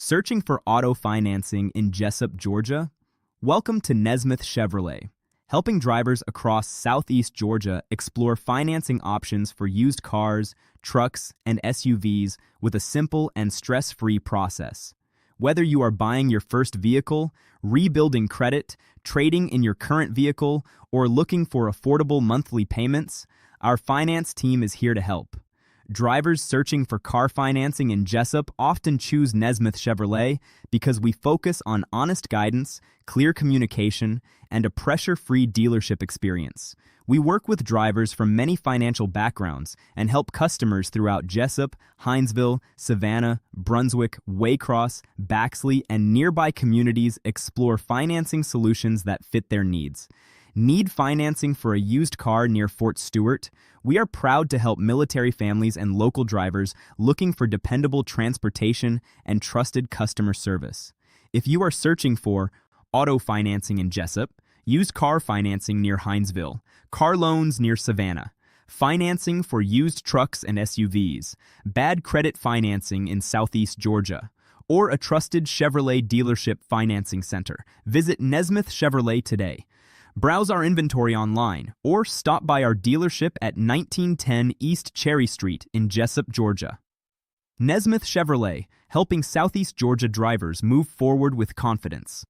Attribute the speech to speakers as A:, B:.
A: Searching for auto financing in Jesup, Georgia? Welcome to Nesmith Chevrolet, helping drivers across Southeast Georgia explore financing options for used cars, trucks, and SUVs with a simple and stress-free process. Whether you are buying your first vehicle, rebuilding credit, trading in your current vehicle, or looking for affordable monthly payments, our finance team is here to help. Drivers searching for car financing in Jesup often choose Nesmith Chevrolet because we focus on honest guidance, clear communication, and a pressure-free dealership experience. We work with drivers from many financial backgrounds and help customers throughout Jesup, Hinesville, Savannah, Brunswick, Waycross, Baxley, and nearby communities explore financing solutions that fit their needs. Need financing for a used car near Fort Stewart? We are proud to help military families and local drivers looking for dependable transportation and trusted customer service. If you are searching for auto financing in Jesup, used car financing near Hinesville, car loans near Savannah, financing for used trucks and SUVs, bad credit financing in Southeast Georgia, or a trusted Chevrolet dealership financing center, visit Nesmith Chevrolet today. Browse our inventory online or stop by our dealership at 1910 East Cherry Street in Jesup, Georgia. Nesmith Chevrolet, helping Southeast Georgia drivers move forward with confidence.